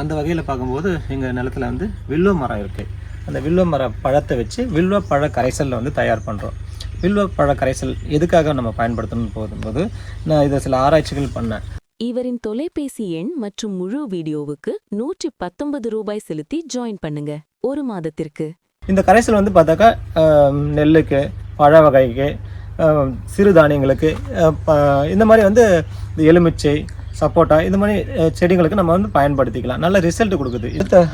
அந்த வகையில் பார்க்கும்போது எங்கள் நிலத்தில் வந்து வில்வ மரம் இருக்குது. அந்த வில்வ மர பழத்தை வச்சு வில்வ பழ கரைசலில் வந்து தயார் பண்ணுறோம். வில்வ பழ கரைசல் எதுக்காக நம்ம பயன்படுத்தணும்னு போகும்போது நான் இதை சில ஆராய்ச்சிகள் பண்ணேன். இவரின் தொலைபேசி எண் மற்றும் முழு வீடியோவுக்கு ₹119 செலுத்தி ஜாயின் பண்ணுங்க. ஒரு மாதத்திற்கு. இந்த கரைசல் வந்து பார்த்தாக்கா நெல்லுக்கு, பழ வகைக்கு, சிறுதானியங்களுக்கு, இந்த மாதிரி வந்து எலுமிச்சை, சப்போட்டா இந்த மாதிரி செடிங்களுக்கு நம்ம வந்து பயன்படுத்திக்கலாம். நல்ல ரிசல்ட் கொடுக்குது.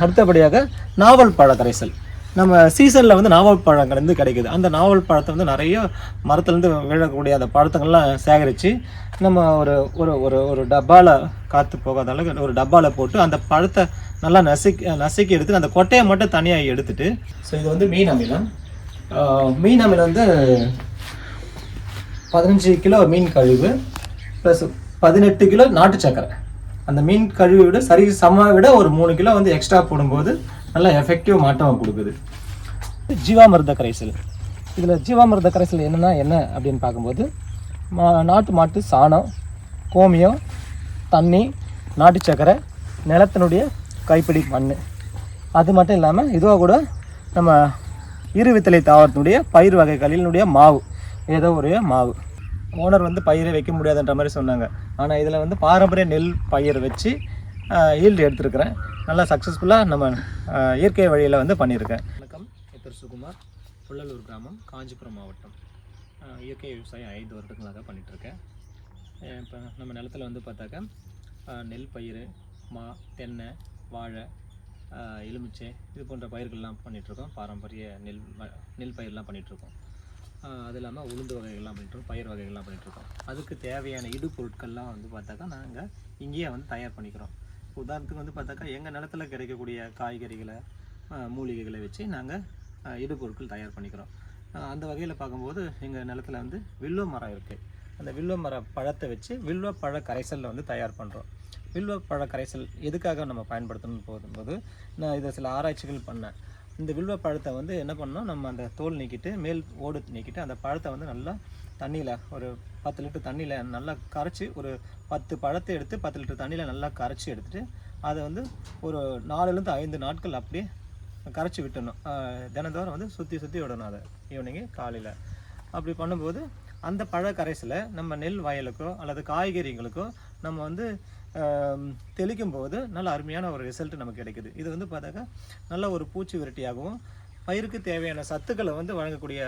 அடுத்தபடியாக நாவல் பழ கரைசல். நம்ம சீசனில் வந்து நாவல் பழங்கள் வந்து கிடைக்குது. அந்த நாவல் பழத்தை வந்து நிறைய மரத்துலேருந்து விழக்கூடிய அந்த பழத்தங்கள்லாம் சேகரித்து நம்ம ஒரு ஒரு ஒரு ஒரு டப்பாவில் காற்று போகாத அளவுக்கு ஒரு டப்பாவில் போட்டு அந்த பழத்தை நல்லா நசுக்கி எடுத்து அந்த கொட்டையை மட்டும் தனியாக எடுத்துட்டு, ஸோ இது வந்து மீன் அமிலம். மீன் அமிலம் வந்து 15 கிலோ மீன் கழிவு ப்ளஸ் 18 கிலோ நாட்டு சக்கரை. அந்த மீன் கழிவை விட விட ஒரு 3 கிலோ வந்து எக்ஸ்ட்ரா போடும்போது நல்லா எஃபெக்டிவ் மாற்றம் கொடுக்குது. ஜீவாமிர்த கரைசல். இதில் ஜீவாமிர்த கரைசல் என்ன அப்படின்னு பார்க்கும்போது நாட்டு மாட்டு சாணம், கோமியம், தண்ணி, நாட்டு சக்கரை, நிலத்தினுடைய கைப்பிடி மண். அது மட்டும் இல்லாமல் இதுவாக கூட நம்ம இருவித்தலை தாவரத்தினுடைய பயிர் வகைகளினுடைய மாவு, ஏதோ ஒரு மாவு. ஓனர் வந்து பயிரை வைக்க முடியாதுன்ற மாதிரி சொன்னாங்க. ஆனால் இதில் வந்து பாரம்பரிய நெல் பயிர் வச்சு ஈல்டு எடுத்துருக்கிறேன். நல்லா சக்ஸஸ்ஃபுல்லாக நம்ம இயற்கை வழியில் வந்து பண்ணியிருக்கேன். வணக்கம், என் பேர் சுகுமார். புள்ளலூர் கிராமம், காஞ்சிபுரம் மாவட்டம். இயற்கை விவசாயம் 5 வருடங்களாக பண்ணிகிட்ருக்கேன். இப்போ நம்ம நிலத்தில் வந்து பார்த்தாக்கா நெல் பயிர், மா, தென்னை, வாழை, எலுமிச்சை இது போன்ற பயிர்கள்லாம் பண்ணிகிட்ருக்கோம். பாரம்பரிய நெல் பயிரெலாம் பண்ணிகிட்ருக்கோம். அது இல்லாமல் உளுந்து வகைகள்லாம் பண்ணிட்டுருக்கோம், பயிர் வகைகள்லாம் பண்ணிகிட்ருக்கோம். அதுக்கு தேவையான இடுபொருட்கள்லாம் வந்து பார்த்தாக்கா நாங்கள் இங்கேயே வந்து தயார் பண்ணிக்கிறோம். உதாரணத்துக்கு வந்து பார்த்தாக்கா எங்கள் நிலத்தில் கிடைக்கக்கூடிய காய்கறிகளை, மூலிகைகளை வச்சு நாங்கள் இடுபொருட்கள் தயார் பண்ணிக்கிறோம். அந்த வகையில் பார்க்கும்போது எங்கள் நிலத்தில் வந்து வில்வ மரம் இருக்குது. அந்த வில்வ மர பழத்தை வச்சு வில்வ பழ கரைசலில் வந்து தயார் பண்ணுறோம். வில்வ பழ கரைசல் எதுக்காக நம்ம பயன்படுத்தணும்னு போகும்போது நான் இதை சில ஆராய்ச்சிகள் பண்ணேன். இந்த வில்வ பழத்தை வந்து என்ன பண்ணோம், நம்ம அந்த தோல் நீக்கிட்டு மேல் ஓடு நீக்கிட்டு அந்த பழத்தை வந்து நல்லா தண்ணியில் ஒரு 10 லிட்டர் தண்ணியில் நல்லா கரைச்சி, ஒரு 10 பழத்தை எடுத்து 10 லிட்டர் தண்ணியில் நல்லா கரைச்சி எடுத்துகிட்டு அதை வந்து ஒரு 4லேருந்து 5 நாட்கள் அப்படியே கரைச்சி விட்டுடணும். தினந்தோறும் வந்து சுற்றி விடணும். அதை ஈவினிங்கு காலையில் அப்படி பண்ணும்போது அந்த பழ கரைசலை நம்ம நெல் வயலுக்கோ அல்லது காய்கறிகளுக்கோ நம்ம வந்து தெளிக்கும் போது நல்ல அருமையான ஒரு ரிசல்ட் நமக்கு கிடைக்குது. இது வந்து பார்த்தாக்கா நல்ல ஒரு பூச்சி விரட்டியாகவும் பயிருக்கு தேவையான சத்துக்களை வந்து வழங்கக்கூடிய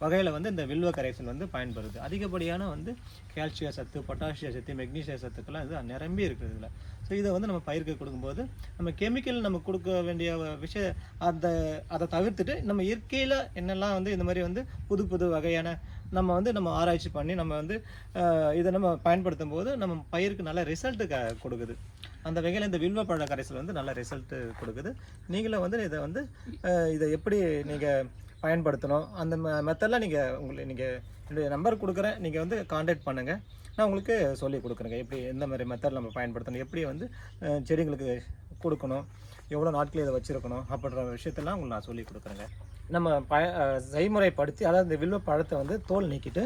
வகையில் வந்து இந்த வில்வ கரைசல் வந்து பயன்படுது. அதிகப்படியான வந்து கால்சிய சத்து, பொட்டாசிய சத்து, மெக்னீசிய சத்துக்கெல்லாம் இது நிரம்பி இருக்குது இதில். ஸோ இதை வந்து நம்ம பயிருக்கு கொடுக்கும்போது நம்ம கெமிக்கல் நம்ம கொடுக்க வேண்டிய அதை தவிர்த்துட்டு நம்ம இயற்கையில் என்னெல்லாம் வந்து இந்த மாதிரி வந்து புது வகையான நம்ம வந்து நம்ம ஆராய்ச்சி பண்ணி நம்ம வந்து இதை நம்ம பயன்படுத்தும் போது நம்ம பயிருக்கு நல்ல ரிசல்ட்டு கொடுக்குது. அந்த வகையில் இந்த வில்வ பழ கரைசல் வந்து நல்ல ரிசல்ட்டு கொடுக்குது. நீங்களும் வந்து இதை எப்படி நீங்கள் பயன்படுத்தணும் அந்த மெத்தடெலாம் நீங்கள் என்னுடைய நம்பர் கொடுக்குறேன், நீங்கள் வந்து கான்டாக்ட் பண்ணுங்கள். நான் உங்களுக்கு சொல்லி கொடுக்குறேங்க எப்படி எந்த மாதிரி மெத்தட் நம்ம பயன்படுத்தணும், எப்படி வந்து செடிங்களுக்கு கொடுக்கணும், எவ்வளோ நாட்கள் இதை வச்சுருக்கணும் அப்படின்ற விஷயத்தெல்லாம் உங்களுக்கு நான் சொல்லி கொடுக்குறேங்க. நம்ம செய்முறைப்படுத்தி, அதாவது இந்த வில்வ பழத்தை வந்து தோல் நீக்கிட்டு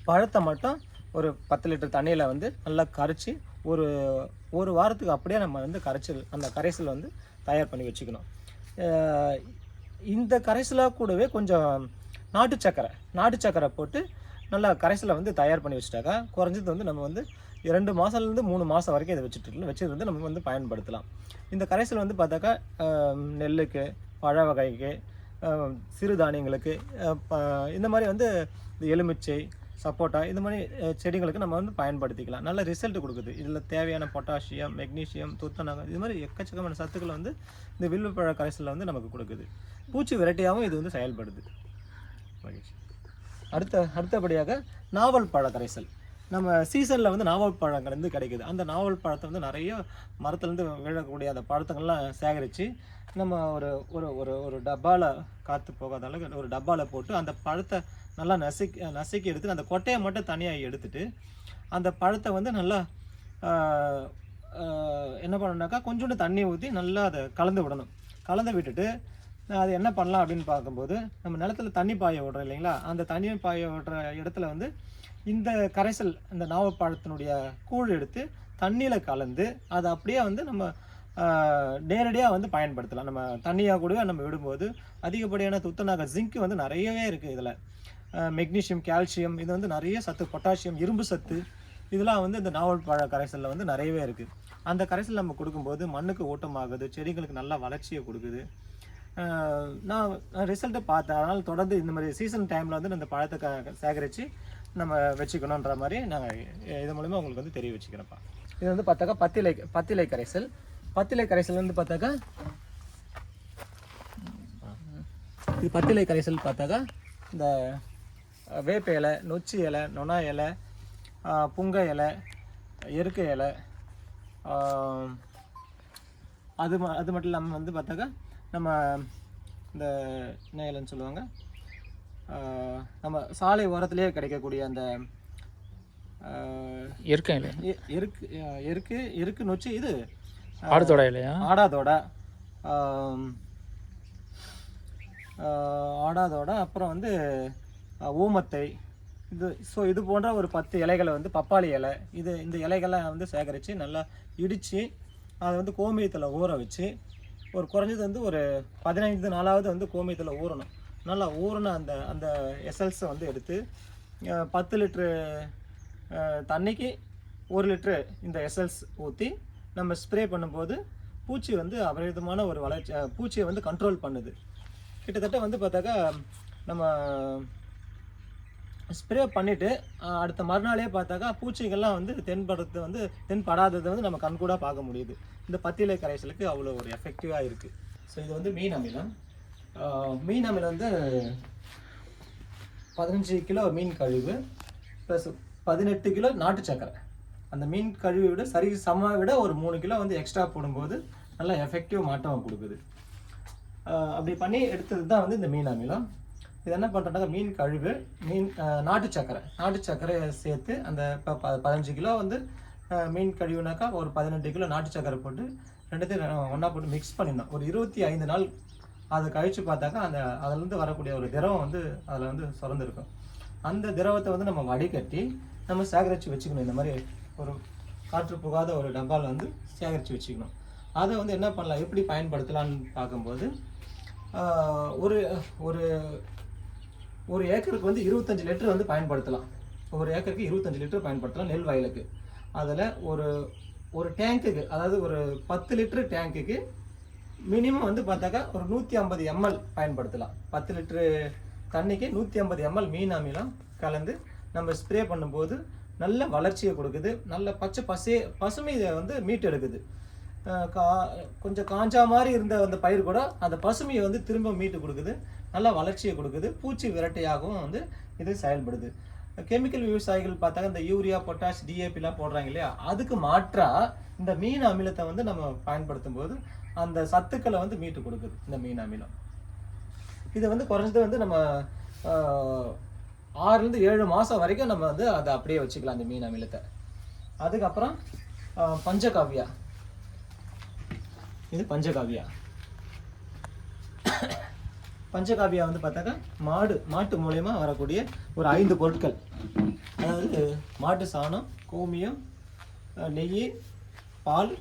பழத்தை மட்டும் ஒரு 10 லிட்டர் தண்ணியில் வந்து நல்லா கரைச்சி ஒரு வாரத்துக்கு அப்படியே நம்ம வந்து அந்த கரைசல் வந்து தயார் பண்ணி வச்சுக்கணும். இந்த கரைசலாக கூடவே கொஞ்சம் நாட்டு சக்கரை போட்டு நல்லா கரைசலை வந்து தயார் பண்ணி வச்சுட்டாக்கா குறைஞ்சது வந்து நம்ம வந்து 2 மாதத்துலேருந்து 3 மாதம் வரைக்கும் இதை வச்சுட்டு வந்து நம்ம வந்து பயன்படுத்தலாம். இந்த கரைசல் வந்து பார்த்தாக்கா நெல்லுக்கு, பழ வகைக்கு, சிறுதானியங்களுக்கு, இந்த மாதிரி வந்து எலுமிச்சை, சப்போட்டா இந்த மாதிரி செடிங்களுக்கு நம்ம வந்து பயன்படுத்திக்கலாம். நல்ல ரிசல்ட் கொடுக்குது. இதில் தேவையான பொட்டாசியம், மெக்னீசியம், துத்தநாகம் இது மாதிரி எக்கச்சக்கமான சத்துக்களை வந்து இந்த வில்வ பழ கரைசலில் வந்து நமக்கு கொடுக்குது. பூச்சி விரட்டியாகவும் இது வந்து செயல்படுது. அடுத்தபடியாக நாவல் பழ கரைசல். நம்ம சீசனில் வந்து நாவல் பழங்கள் வந்து கிடைக்குது. அந்த நாவல் பழத்தை வந்து நிறைய மரத்துலேருந்து விழக்கூடிய அந்த பழத்தங்கள்லாம் சேகரித்து நம்ம ஒரு ஒரு ஒரு டப்பாவில் காற்று போகாத அளவுக்கு ஒரு டப்பாவில் போட்டு அந்த பழத்தை நல்லா நசுக்கி எடுத்து அந்த கொட்டையை மட்டும் தனியாக எடுத்துட்டு அந்த பழத்தை வந்து நல்லா என்ன பண்ணணுன்னாக்கா கொஞ்சோண்டு தண்ணி ஊற்றி நல்லா அதை கலந்து விட்டுட்டு அது என்ன பண்ணலாம் அப்படின்னு பார்க்கும்போது நம்ம நிலத்தில் தண்ணி பாய விடுறோம் இல்லைங்களா, அந்த தண்ணி பாய விடுற இடத்துல வந்து இந்த கரைசல், இந்த நாவப்பழத்தினுடைய கூழ் எடுத்து தண்ணியில் கலந்து அதை அப்படியே வந்து நம்ம நேரடியாக வந்து பயன்படுத்தலாம். நம்ம தண்ணியாக கூட நம்ம விடும்போது அதிகப்படியான துத்தநாக ஜிங்க் வந்து நிறையவே இருக்குது இதில். மெக்னீஷியம், கால்சியம், இது வந்து நிறைய சத்து, பொட்டாசியம், இரும்பு சத்து, இதெல்லாம் வந்து இந்த நாவல் பழ கரைசலில் வந்து நிறையவே இருக்குது. அந்த கரைசல் நம்ம கொடுக்கும்போது மண்ணுக்கு ஊட்டமாகுது, செடிகளுக்கு நல்ல வளர்ச்சியை கொடுக்குது. நான் ரிசல்ட்டை பார்த்தேன். அதனால் தொடர்ந்து இந்த மாதிரி சீசன் டைமில் வந்து இந்த பழத்தை சேகரித்து நம்ம வச்சுக்கணுன்ற மாதிரி நாங்கள் இது மூலிமா உங்களுக்கு வந்து தெரிய வச்சுக்கிறேன்ப்பா. இது வந்து பார்த்தாக்கா பத்திலை கரைசல். பத்திலை கரைசல் வந்து பார்த்தாக்கா இது பத்திலை கரைசல் பார்த்தாக்கா இந்த வேப்ப இலை, நொச்சி இலை, நொனா இலை, புங்க இலை, எருக்க இலை, அது மட்டும் இல்லாமல் வந்து பார்த்தாக்கா நம்ம இந்த என்ன இலைன்னு சொல்லுவாங்க, நம்ம சாலை ஓரத்துலேயே கிடைக்கக்கூடிய அந்த எருக்கு நொச்சி, இது ஆடாதோட இல்லையா, ஆடாதோட அப்புறம் வந்து ஊமத்தை, இது போன்ற ஒரு 10 இலைகளை வந்து பப்பாளி இலை, இந்த இலைகளை வந்து சேகரித்து நல்லா இடித்து அதை வந்து கோமியத்தில் ஊற வச்சு ஒரு குறைஞ்சது வந்து ஒரு 15 நாளாவது வந்து கோமியத்தில் ஊறணும். நல்லா ஊறின அந்த எசல்ஸை வந்து எடுத்து 10 லிட்ரு தண்ணிக்கு 1 லிட்ரு இந்த எசல்ஸ் ஊற்றி நம்ம ஸ்ப்ரே பண்ணும்போது பூச்சி வந்து அபரிதமான ஒரு பூச்சியை வந்து கண்ட்ரோல் பண்ணுது. கிட்டத்தட்ட வந்து பார்த்தாக்கா நம்ம ஸ்ப்ரே பண்ணிவிட்டு அடுத்த மறுநாளே பார்த்தாக்கா பூச்சிகள்லாம் வந்து தென்படாததை வந்து நம்ம கண்கூடாக பார்க்க முடியுது. இந்த பத்திலை கரைசலுக்கு அவ்வளோ ஒரு எஃபெக்டிவாக இருக்குது. ஸோ இது வந்து மீன் அமிலம். மீன் அமிலம் வந்து 15 கிலோ மீன் கழிவு ப்ளஸ் 18 கிலோ நாட்டு சக்கரை. அந்த மீன் கழிவை விட விட ஒரு 3 கிலோ வந்து எக்ஸ்ட்ரா போடும்போது நல்லா எஃபெக்டிவ் மாற்றம் கொடுக்குது. அப்படி பண்ணி எடுத்தது தான் வந்து இந்த மீன் அமிலம். இது என்ன பண்ணுறோம்னா மீன் கழிவு, நாட்டு சக்கரை சேர்த்து அந்த இப்போ 15 கிலோ வந்து மீன் கழிவுனாக்கா ஒரு 18 கிலோ நாட்டு சக்கரை போட்டு ரெண்டுத்தையும் ஒன்றா போட்டு மிக்ஸ் பண்ணியிருந்தோம். ஒரு 25 நாள் அதை கழித்து பார்த்தாக்கா அதிலேருந்து வரக்கூடிய ஒரு திரவம் வந்து அதில் வந்து சுரந்துருக்கும். அந்த திரவத்தை வந்து நம்ம வடிகட்டி நம்ம சேகரித்து வச்சுக்கணும். இந்த மாதிரி ஒரு காற்று புகாத ஒரு டப்பாவில் வந்து சேகரித்து வச்சுக்கணும். அதை வந்து என்ன பண்ணலாம், எப்படி பயன்படுத்தலான்னு பார்க்கும்போது ஒரு ஏக்கருக்கு வந்து 25 லிட்டர் வந்து பயன்படுத்தலாம். ஒரு ஏக்கருக்கு 25 லிட்டர் பயன்படுத்தலாம் நெல் வயலுக்கு. அதில் ஒரு டேங்க்குக்கு, அதாவது ஒரு 10 லிட்டரு டேங்க்குக்கு மினிமம் வந்து பார்த்தாக்கா ஒரு 150 ml பயன்படுத்தலாம். 10 லிட்டரு தண்ணிக்கு 150 ml மீன் அமிலம் கலந்து நம்ம ஸ்ப்ரே பண்ணும்போது நல்ல வளர்ச்சியை கொடுக்குது. நல்ல பசுமையை வந்து மீட்டு எடுக்குது. கொஞ்சம் காஞ்சா மாதிரி இருந்த அந்த பயிர் கூட அந்த பசுமையை வந்து திரும்ப மீட்டு கொடுக்குது, நல்லா வளர்ச்சியை கொடுக்குது, பூச்சி விரட்டையாகவும் வந்து இது செயல்படுது. கெமிக்கல் விவசாயிகள் பார்த்தாங்க இந்த யூரியா, பொட்டாஷ், டிஏபிலாம் போடுறாங்க இல்லையா, அதுக்கு மாற்றாக இந்த மீன் அமிலத்தை வந்து நம்ம பயன்படுத்தும் போது அந்த சத்துக்களை வந்து மீட்டு கொடுக்குது இந்த மீன் அமிலம். இதை வந்து குறைஞ்சது வந்து நம்ம 6 to 7 மாதம் வரைக்கும் நம்ம வந்து அதை அப்படியே வச்சுக்கலாம் அந்த மீன் அமிலத்தை. அதுக்கப்புறம் பஞ்சகாவியா, இது பஞ்சகாவியா வந்து பார்த்தாக்கா மாட்டு மூலயமா வரக்கூடிய ஒரு 5 பொருட்கள், அதாவது மாட்டு சாணம், கோமியம், நெய், பால்,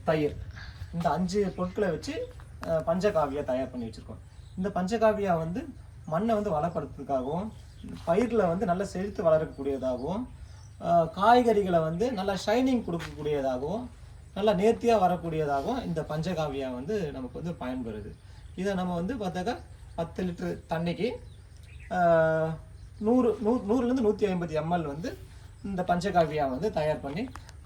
தயிர், இந்த 5 பொருட்களை வச்சு பஞ்சகாவியா தயார் பண்ணி வச்சுருக்கோம். இந்த பஞ்சகாவியா வந்து மண்ணை வந்து வளப்படுத்துறதுக்காகவும், பயிரில் வந்து நல்லா செழித்து வளரக்கூடியதாகவும், காய்கறிகளை வந்து நல்லா ஷைனிங் கொடுக்கக்கூடியதாகவும், நல்லா நேர்த்தியாக வரக்கூடியதாகவும் இந்த பஞ்சகாவியா வந்து நமக்கு வந்து பயன்படுது. இதை நம்ம வந்து பார்த்தாக்கா 10 லிட்டர் தண்ணிக்கு 100 to 150 ml வந்து இந்த பஞ்சகாவியா வந்து தயார் பண்ணி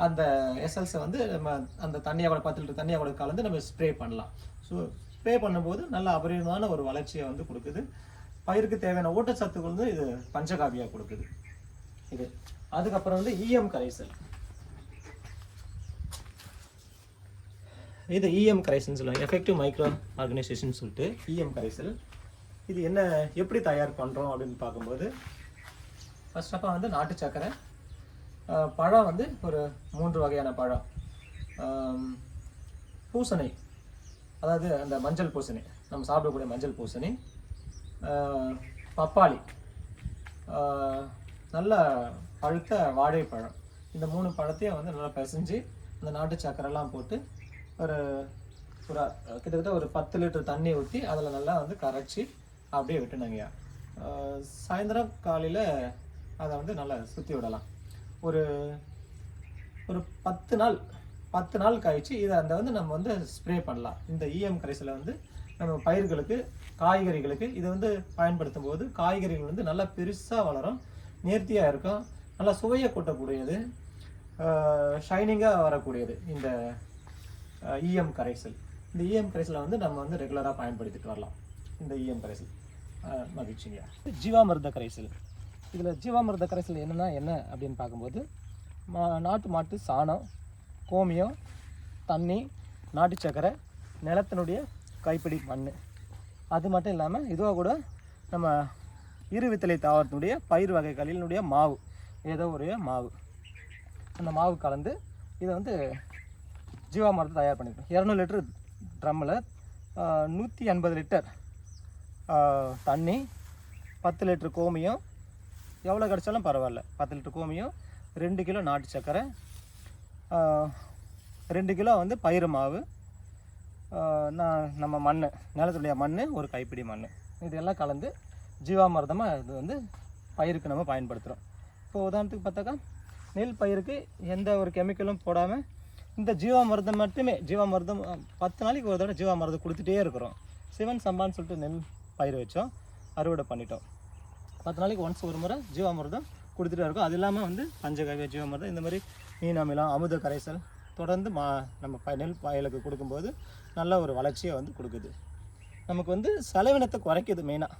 அந்த எஸ்எல்ஸை வந்து நம்ம அந்த தண்ணியோட 10 லிட்டர் தண்ணியோட கலந்து நம்ம ஸ்ப்ரே பண்ணலாம். ஸோ ஸ்ப்ரே பண்ணும்போது நல்ல அபரிதமான ஒரு வளர்ச்சியை வந்து கொடுக்குது. பயிருக்கு தேவையான ஊட்டச்சத்துக்கள் வந்து இது பஞ்சகாவியா கொடுக்குது. இது அதுக்கப்புறம் வந்து இஎம் கரைசல். இது இஎம் கரைசல்னு சொல்லுவாங்க, எஃபெக்டிவ் மைக்ரோ ஆர்கனைசேஷன் சொல்லிட்டு இஎம் கரைசல். இது என்ன, எப்படி தயார் பண்ணுறோம் அப்படின்னு பார்க்கும்போது ஃபர்ஸ்ட் ஆஃப் ஆல் வந்து நாட்டு சக்கரை, பழம் வந்து ஒரு 3 வகையான பழம், பூசணி, அதாவது அந்த மஞ்சள் பூசணி, நம்ம சாப்பிடக்கூடிய மஞ்சள் பூசணி, பப்பாளி, நல்ல பழுத்த வாழைப்பழம், இந்த 3 பழத்தையும் வந்து நல்லா பிசைஞ்சு இந்த நாட்டு சக்கரைலாம் போட்டு ஒரு ஒரு கிட்டத்தட்ட ஒரு 10 லிட்டர் தண்ணி ஊற்றி அதில் நல்லா வந்து கரைச்சி அப்படியே விட்டுனாங்கய்யா. சாயந்தரம் காலையில் அதை வந்து நல்லா சுற்றி விடலாம். ஒரு ஒரு 10 நாள் கழிச்சு இதை அந்த வந்து நம்ம வந்து ஸ்ப்ரே பண்ணலாம். இந்த இஎம் கரைசலை வந்து நம்ம பயிர்களுக்கு, காய்கறிகளுக்கு இது வந்து பயன்படுத்தும் போது காய்கறிகள் வந்து நல்லா பெருசாக வளரும், நேர்த்தியாக இருக்கும், நல்லா சுவையை கூட்டக்கூடியது, ஷைனிங்காக வரக்கூடியது இந்த இஎம் கரைசல். இந்த இஎம் கரைசலை வந்து நம்ம வந்து ரெகுலராக பயன்படுத்திட்டு வரலாம். இந்த இஎம் கரைசல் மகிழ்ச்சிங்க. ஜீவாமிர்த கரைசல். இதில் ஜீவாமிர்த கரைசல் என்ன அப்படின்னு பார்க்கும்போது நாட்டு மாட்டு சாணம், கோமியம், தண்ணி, நாட்டு சக்கரை, நிலத்தினுடைய கைப்பிடி மண், அது மட்டும் இல்லாமல் இதுவாக கூட நம்ம இருவித்தலை தாவரத்தினுடைய பயிர் வகைகளினுடைய மாவு, ஏதோ ஒரு மாவு, அந்த மாவு கலந்து இதை வந்து ஜீவாமிர்தம் தயார் பண்ணியிருக்கோம். 200 லிட்டர் ட்ரம்மில் 180 லிட்டர் தண்ணி, 10 லிட்டர் கோமியம், எவ்வளோ கிடச்சாலும் பரவாயில்ல, 10 லிட்டர் கோமியம், 2 கிலோ நாட்டு சக்கரை, 2 கிலோ வந்து பயிர் மாவு, நம்ம மண், நிலத்துடைய மண், ஒரு கைப்பிடி மண், இதெல்லாம் கலந்து ஜீவாமிர்தமாக இது வந்து பயிருக்கு நம்ம பயன்படுத்துகிறோம். இப்போ உதாரணத்துக்கு பார்த்தாக்கா நெல் பயிருக்கு எந்த ஒரு கெமிக்கலும் போடாமல் இந்த ஜீவாமிர்தம் மட்டுமே, ஜீவாமிர்தம் 10 நாளைக்கு ஒரு தடவை ஜீவாமிர்தம் கொடுத்துட்டே இருக்கிறோம். சிவன் சம்பான்னு சொல்லிட்டு நெல் பயிர் வச்சோம், அறுவடை பண்ணிட்டோம். 10 நாளைக்கு ஒன்ஸ் ஒரு முறை ஜீவாமிர்தம் கொடுத்துட்டே இருக்கும். அது இல்லாமல் வந்து பஞ்சகவ்ய ஜீவாமிர்தம், இந்த மாதிரி மீன் அமிலம், அமுத கரைசல் தொடர்ந்து நம்ம நெல் வயலுக்கு கொடுக்கும்போது நல்ல ஒரு வளர்ச்சியை வந்து கொடுக்குது. நமக்கு வந்து செலவினத்தை குறைக்குது, மெயினாக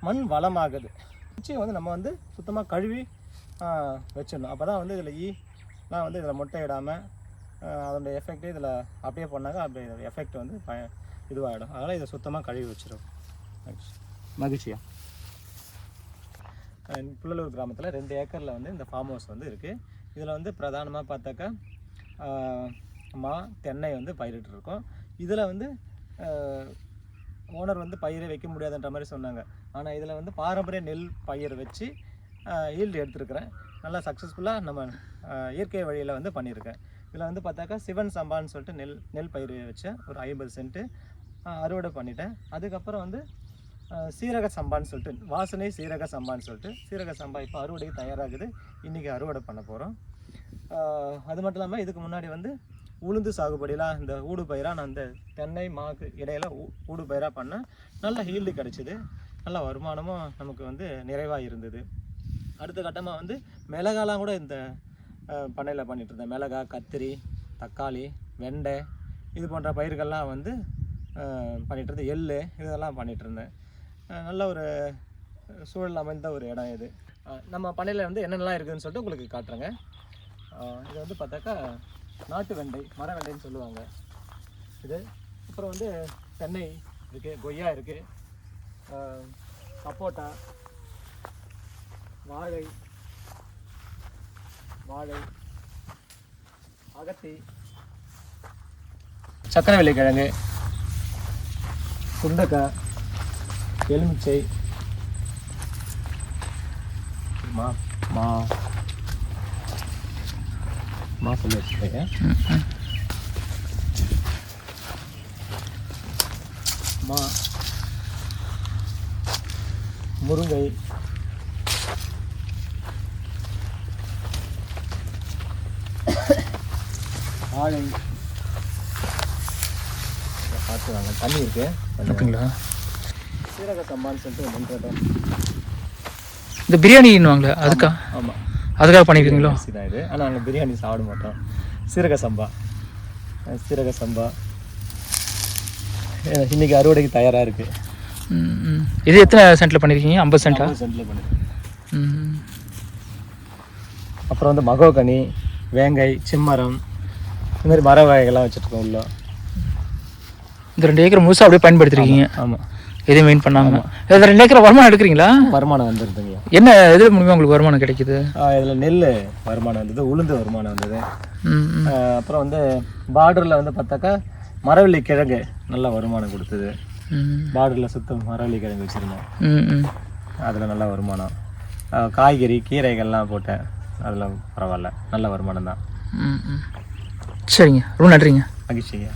மண் வளமாகுது. நிச்சயம் வந்து நம்ம வந்து சுத்தமாக கழுவி வச்சிடணும். அப்போ தான் வந்து இதில் ஈலாம் வந்து இதில் முட்டை இடாமல் அதோடைய எஃபெக்டே இதில் அப்படியே பண்ணாங்க, அப்படி எஃபெக்ட் வந்து இதுவாகிடும். அதனால் இதை சுத்தமாக கழுவி வச்சிடும். மகிழ்ச்சியா. புள்ளலூர் கிராமத்தில் 2 ஏக்கரில் வந்து இந்த ஃபார்ம் ஹவுஸ் வந்து இருக்குது. இதில் வந்து பிரதானமாக பார்த்தாக்கா தென்னை வந்து பயிரிட்டுருக்கோம். இதில் வந்து ஓனர் வந்து பயிரை வைக்க முடியாதுன்ற மாதிரி சொன்னாங்க. ஆனால் இதில் வந்து பாரம்பரிய நெல் பயிர் வச்சு ஈல்டு எடுத்துருக்கிறேன். நல்லா சக்ஸஸ்ஃபுல்லாக நம்ம இயற்கை வழியில் வந்து பண்ணியிருக்கேன். இதில் வந்து பார்த்தாக்கா சிவன் சம்பான்னு சொல்லிட்டு நெல் பயிர் வச்சேன், ஒரு 50 சென்ட்டு அறுவடை பண்ணிட்டேன். அதுக்கப்புறம் வந்து சீரக சம்பான்னு சொல்லிட்டு, வாசனை சீரக சம்பான்னு சொல்லிட்டு சீரக சம்பா இப்போ அறுவடைக்கு தயாராகுது. இன்றைக்கி அறுவடை பண்ண போகிறோம். அது மட்டும் இல்லாமல் இதுக்கு முன்னாடி வந்து உளுந்து சாகுபடியெலாம் இந்த ஊடு பயிராக நான் இந்த தென்னை மாக்கு இடையில ஊடு பயிராக பண்ணேன். நல்ல ஹீல்டு கிடச்சிது, நல்ல வருமானமும் நமக்கு வந்து நிறைவாக இருந்தது. அடுத்த கட்டமாக வந்து மிளகாலாம் கூட இந்த பண்ணையில் பண்ணிகிட்டு இருந்தேன். மிளகா, கத்திரி, தக்காளி, வெண்டை, இது போன்ற பயிர்கள்லாம் வந்து பண்ணிகிட்டு இருந்தேன். எள், இதெல்லாம் பண்ணிகிட்டு இருந்தேன். நல்ல ஒரு சூழல் அமைந்த ஒரு இடம் இது. நம்ம பண்ணையில் வந்து என்னென்னலாம் இருக்குதுன்னு சொல்லிட்டு உங்களுக்கு காட்டுறேங்க. இது வந்து பார்த்தாக்கா நாட்டு வெண்டை, மர வெண்டைன்னு சொல்லுவாங்க இது. அப்புறம் வந்து தென்னை இருக்குது, கொய்யா இருக்குது, சப்போட்டா, வாழை, அகத்தி, சக்கரவள்ளி கிழங்கு, சுண்டைக்காய், எலுமிச்சை, மா சொல்லி வச்சுருக்கேன். முருங்கை, வாழை, பார்த்துவாங்க தண்ணி இருக்கு அப்படிங்களா. சீரக சம்பான்னு சொல்லிட்டு பண்ணுறோம். இந்த பிரியாணின்னுவாங்களே அதுக்கா? ஆமாம், அதுக்காக பண்ணியிருக்கீங்களோ? தான் இது. ஆனால் நாங்கள் பிரியாணி சாப்பிட மாட்டோம். சீரக சம்பா இன்றைக்கி அறுவடைக்கு தயாராக இருக்குது. இது எத்தனை சென்ட்டில் பண்ணியிருக்கீங்க? 50 சென்ட்டா? 50 சென்ட்டில் பண்ணியிருக்கேன். அப்புறம் வந்து மகோகனி, வேங்கை, சிம்மரம், இந்த மாதிரி மர வகைகள்லாம் வச்சுருக்கோம் உள்ள. இந்த 2 ஏக்கர் முழுசாக அப்படியே பயன்படுத்திருக்கீங்க? ஆமாம், எதுவும் மெயின் பண்ணாமல். இதில் 2 ஏக்கர் வருமானம் எடுக்கிறீங்களா? வருமானம் வந்துருதுங்க. என்ன எது மூலியமாக உங்களுக்கு வருமானம் கிடைக்குது? இதில் நெல் வருமானம் வந்தது, உளுந்து வருமானம் வந்தது. அப்புறம் வந்து பார்டரில் வந்து பார்த்தாக்கா மரவள்ளி கிழங்கு நல்ல வருமானம் கொடுத்தது. பார்டரில் சுத்தம் மரவள்ளி கிழங்கு வச்சுருந்தேன், அதில் நல்ல வருமானம். காய்கறி, கீரைகள்லாம் போட்டேன், அதில் பரவாயில்ல, நல்ல வருமானம் தான். சரிங்க, ரொம்ப நன்றிங்க. மகிழ்ச்சிங்க.